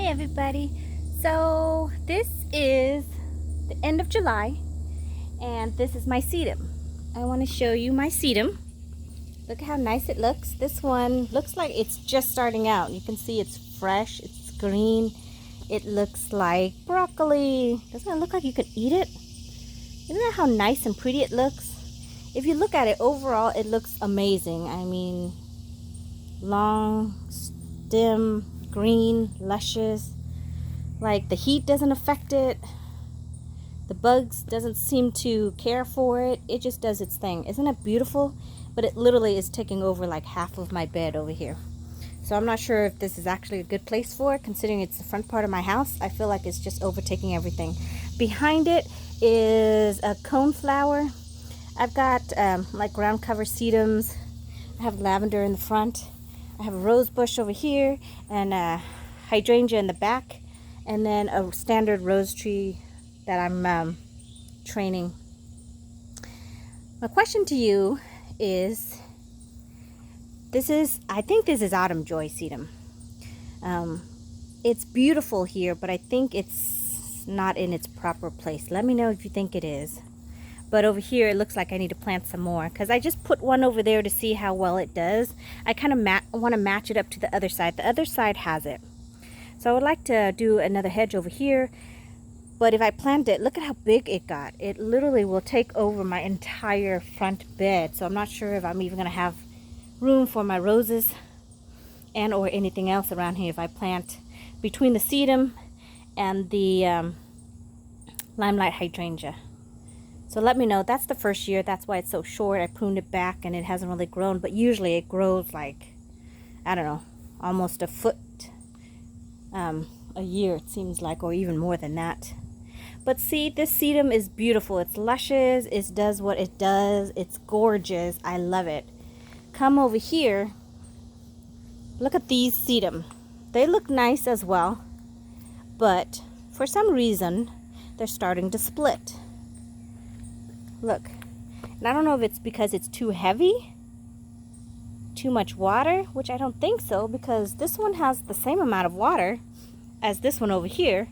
everybody. So this is the end of July and this is my sedum. I want to show you my sedum. Look how nice it looks. This one looks like it's just starting out. You can see it's fresh, it's green. It looks like broccoli. Doesn't it look like you could eat it? Isn't that how nice and pretty it looks? If you look at it overall, it looks amazing. I mean, long stem, green, luscious. Like the heat doesn't affect it. The bugs doesn't seem to care for it. It just does its thing. Isn't it beautiful? But it literally is taking over like half of my bed over here. So I'm not sure if this is actually a good place for it, considering it's the front part of my house. I feel like it's just overtaking everything. Behind it is a coneflower. I've got like ground cover sedums. I have lavender in the front. I have a rose bush over here and a hydrangea in the back, and then a standard rose tree that I'm training. My question to you is, I think this is autumn joy sedum. It's beautiful here, but I think it's not in its proper place. Let me know if you think it is. But over here, it looks like I need to plant some more, because I just put one over there to see how well it does. I kind of want to match it up to the other side. The other side has it. So I would like to do another hedge over here. But if I plant it, look at how big it got. It literally will take over my entire front bed. So I'm not sure if I'm even going to have room for my roses and or anything else around here if I plant between the sedum and the limelight hydrangea. So let me know. That's the first year. That's why it's so short. I pruned it back and it hasn't really grown. But usually it grows like, I don't know, almost a foot a year, it seems like, or even more than that. But see, this sedum is beautiful. It's luscious. It does what it does. It's gorgeous. I love it. Come over here. Look at these sedum. They look nice as well. But for some reason, they're starting to split. Look, and I don't know if it's because it's too heavy, too much water, which I don't think so, because this one has the same amount of water as this one over here,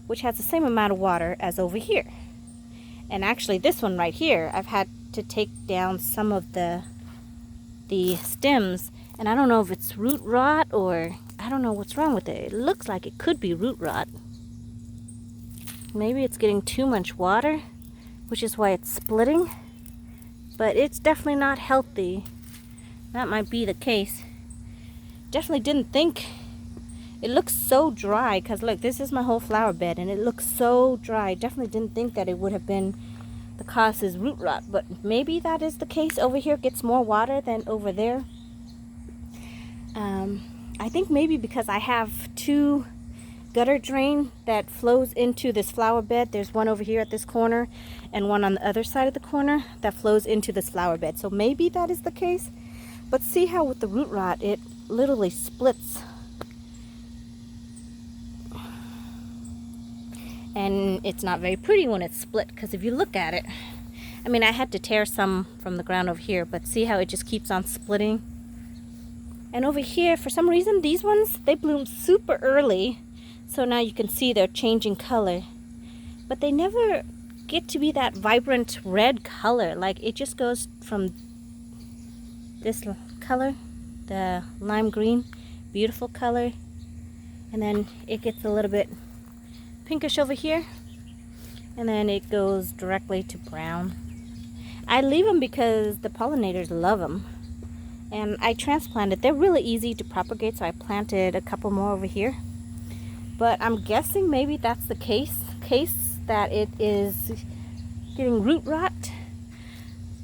which has the same amount of water as over here. And actually this one right here, I've had to take down some of the stems, and I don't know if it's root rot or I don't know what's wrong with it. It looks like it could be root rot. Maybe it's getting too much water, which is why it's splitting, but it's definitely not healthy. That might be the case. Definitely didn't think. It looks so dry, because look, this is my whole flower bed and it looks so dry. Definitely didn't think that it would have been the cause is root rot, but maybe that is the case. Over here it gets more water than over there. I think maybe because I have two gutter drain that flows into this flower bed. There's one over here at this corner and one on the other side of the corner that flows into this flower bed. So maybe that is the case. But see how with the root rot, it literally splits. And it's not very pretty when it's split, because if you look at it, I mean, I had to tear some from the ground over here, but see how it just keeps on splitting? And over here, for some reason, these ones, they bloom super early. So now you can see they're changing color. But they never get to be that vibrant red color. Like, it just goes from this color, the lime green, beautiful color, and then it gets a little bit pinkish over here, and then it goes directly to brown. I leave them because the pollinators love them, and I transplanted. They're really easy to propagate, so I planted a couple more over here. But I'm guessing maybe that's the case that it is getting root rot,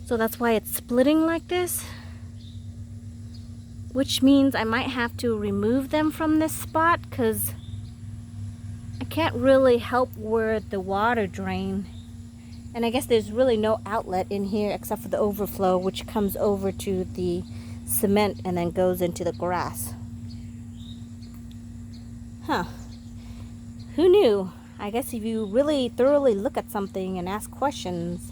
so that's why it's splitting like this, which means I might have to remove them from this spot, because I can't really help where the water drain, and I guess there's really no outlet in here except for the overflow, which comes over to the cement and then goes into the grass. Huh. Who knew? I guess if you really thoroughly look at something and ask questions,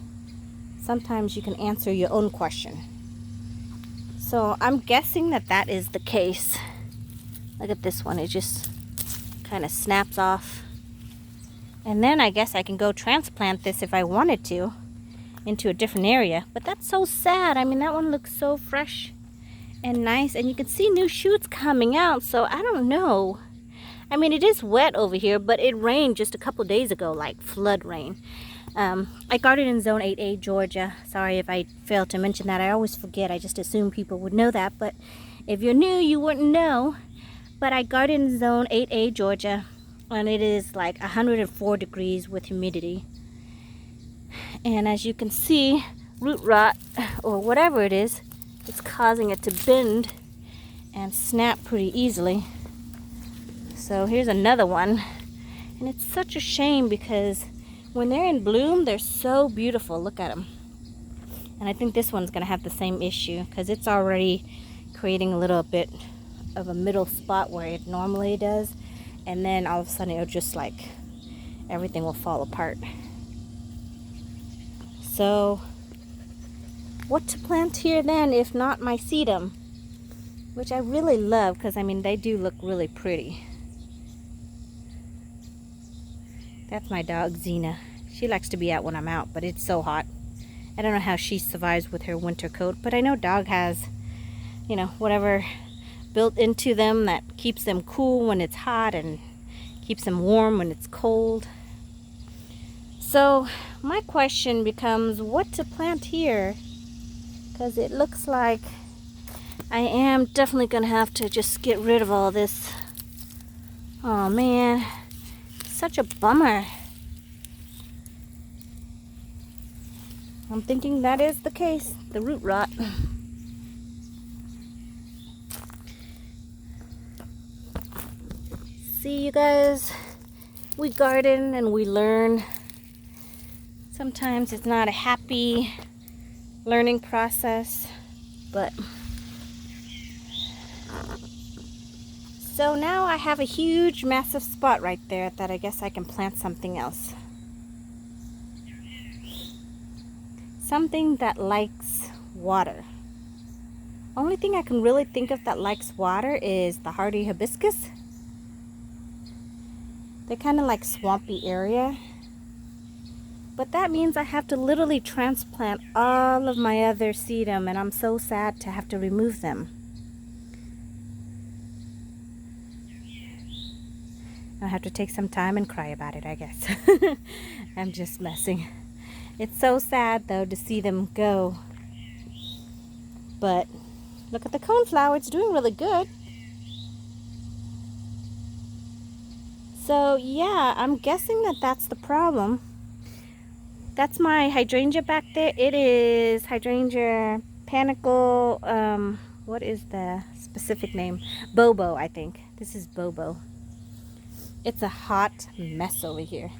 sometimes you can answer your own question. So I'm guessing that that is the case. Look at this one. It just kind of snaps off. And then I guess I can go transplant this if I wanted to into a different area. But that's so sad. I mean, that one looks so fresh and nice. And you can see new shoots coming out. So I don't know. I mean, it is wet over here, but it rained just a couple days ago, like flood rain. I garden in Zone 8A, Georgia. Sorry if I failed to mention that. I always forget. I just assume people would know that. But if you're new, you wouldn't know. But I garden in Zone 8A, Georgia. And it is like 104 degrees with humidity. And as you can see, root rot, or whatever it is, it's causing it to bend and snap pretty easily. So here's another one. And it's such a shame because when they're in bloom, they're so beautiful. Look at them. And I think this one's going to have the same issue because it's already creating a little bit of a middle spot where it normally does. And then all of a sudden it'll just like, everything will fall apart. So, what to plant here then if not my sedum? Which I really love because I mean they do look really pretty. That's my dog Xena. She likes to be out when I'm out, but it's so hot. I don't know how she survives with her winter coat, but I know dog has, you know, whatever built into them that keeps them cool when it's hot and keeps them warm when it's cold. So my question becomes what to plant here, because it looks like I am definitely gonna have to just get rid of all this. Oh man, such a bummer. I'm thinking that is the case, the root rot. See, you guys, we garden and we learn. Sometimes it's not a happy learning process, but so now I have a huge massive spot right there that I guess I can plant something else. Something that likes water. Only thing I can really think of that likes water is the hardy hibiscus. They're kind of like swampy area. But that means I have to literally transplant all of my other sedum, and I'm so sad to have to remove them. I'll have to take some time and cry about it, I guess. I'm just messing. It's so sad though to see them go. But look at the coneflower, it's doing really good. So yeah, I'm guessing that that's the problem. That's my hydrangea back there. It is hydrangea panicle, what is the specific name? Bobo, I think. This is Bobo. It's a hot mess over here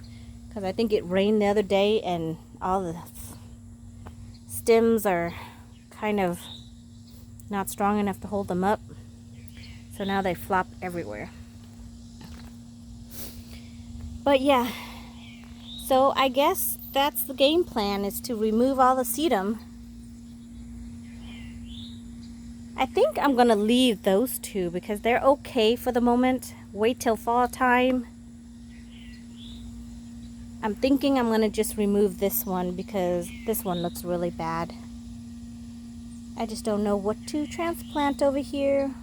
because I think it rained the other day and all the stems are kind of not strong enough to hold them up. So now they flop everywhere. But yeah, so I guess that's the game plan, is to remove all the sedum. I think I'm gonna leave those two because they're okay for the moment. Wait till fall time. I'm thinking I'm gonna just remove this one because this one looks really bad. I just don't know what to transplant over here.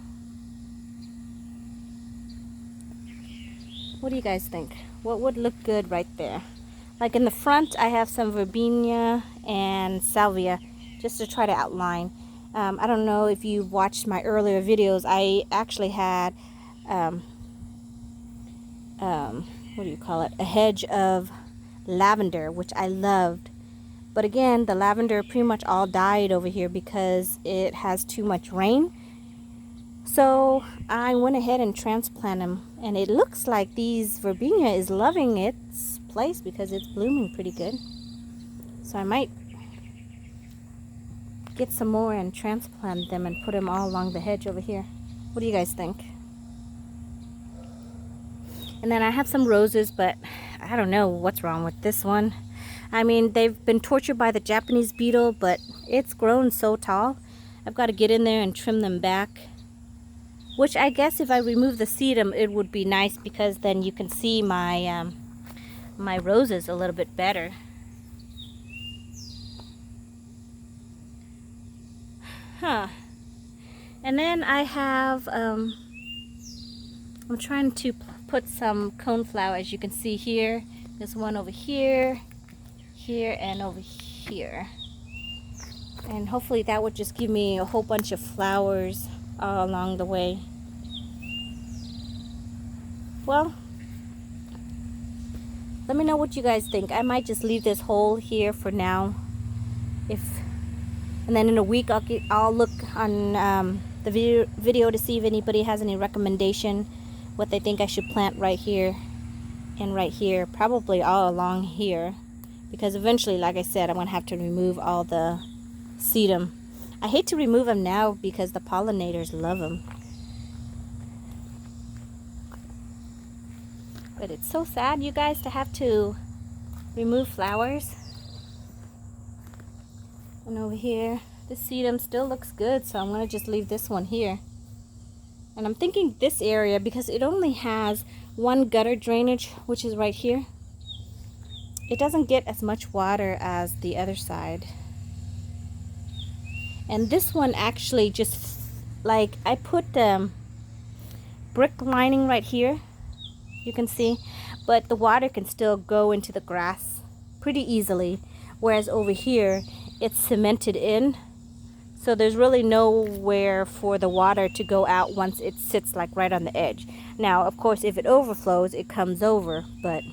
What do you guys think? What would look good right there? Like in the front, I have some verbena and salvia just to try to outline. I don't know if you watched my earlier videos. I actually had, what do you call it? A hedge of lavender, which I loved. But again, the lavender pretty much all died over here because it has too much rain. So I went ahead and transplanted them. And it looks like these verbena is loving its place because it's blooming pretty good. So I might get some more and transplant them and put them all along the hedge over here. What do you guys think? And then I have some roses, but I don't know what's wrong with this one. I mean, they've been tortured by the Japanese beetle, but it's grown so tall. I've got to get in there and trim them back. which I guess if I remove the sedum, it would be nice because then you can see my my roses a little bit better. Huh. And then I have, I'm trying to put some coneflower, as you can see here. There's one over here, here, and over here. And hopefully that would just give me a whole bunch of flowers all along the way. Well, let me know what you guys think. I might just leave this hole here for now. And then in a week I'll look on the video to see if anybody has any recommendation what they think I should plant right here and right here, probably all along here, because eventually, like I said, I'm gonna have to remove all the sedum. I hate to remove them now because the pollinators love them, but it's so sad, you guys, to have to remove flowers. And over here, the sedum still looks good, so I'm going to just leave this one here. And I'm thinking this area, because it only has one gutter drainage, which is right here. It doesn't get as much water as the other side. And this one actually just, like, I put brick lining right here, you can see, but the water can still go into the grass pretty easily. Whereas over here, it's cemented in, so there's really nowhere for the water to go out once it sits like right on the edge. Now, of course, if it overflows, it comes over, but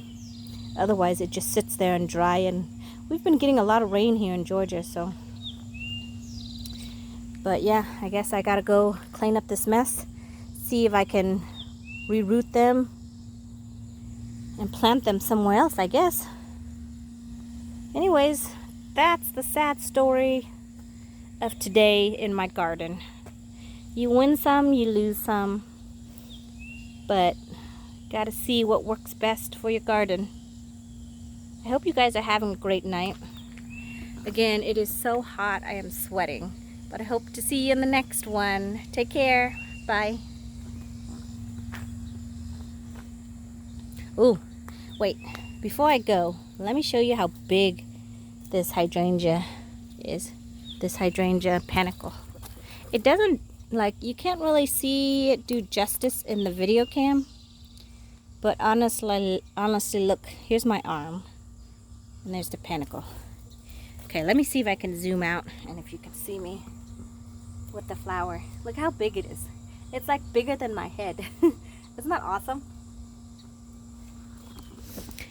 otherwise it just sits there and dry. And we've been getting a lot of rain here in Georgia, so. But yeah, I guess I gotta go clean up this mess, see if I can reroot them and plant them somewhere else, I guess. Anyways, that's the sad story of today in my garden. You win some, you lose some, but gotta see what works best for your garden. I hope you guys are having a great night. Again, it is so hot, I am sweating, but I hope to see you in the next one. Take care. Bye. Ooh, wait, before I go, let me show you how big this hydrangea is. This hydrangea panicle. It doesn't, like, you can't really see it do justice in the video cam, but honestly look, here's my arm and there's the panicle. Okay, let me see if I can zoom out and if you can see me with the flower. Look how big it is. It's like bigger than my head. Isn't that awesome?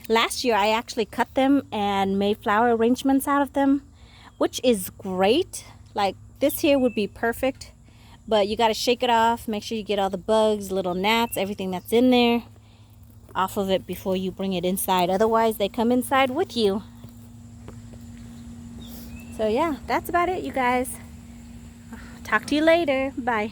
Last year I actually cut them and made flower arrangements out of them, which is great. Like, this here would be perfect, but you got to shake it off, make sure you get all the bugs, little gnats, everything that's in there off of it before you bring it inside. Otherwise they come inside with you. So yeah, that's about it, you guys. Talk to you later. Bye.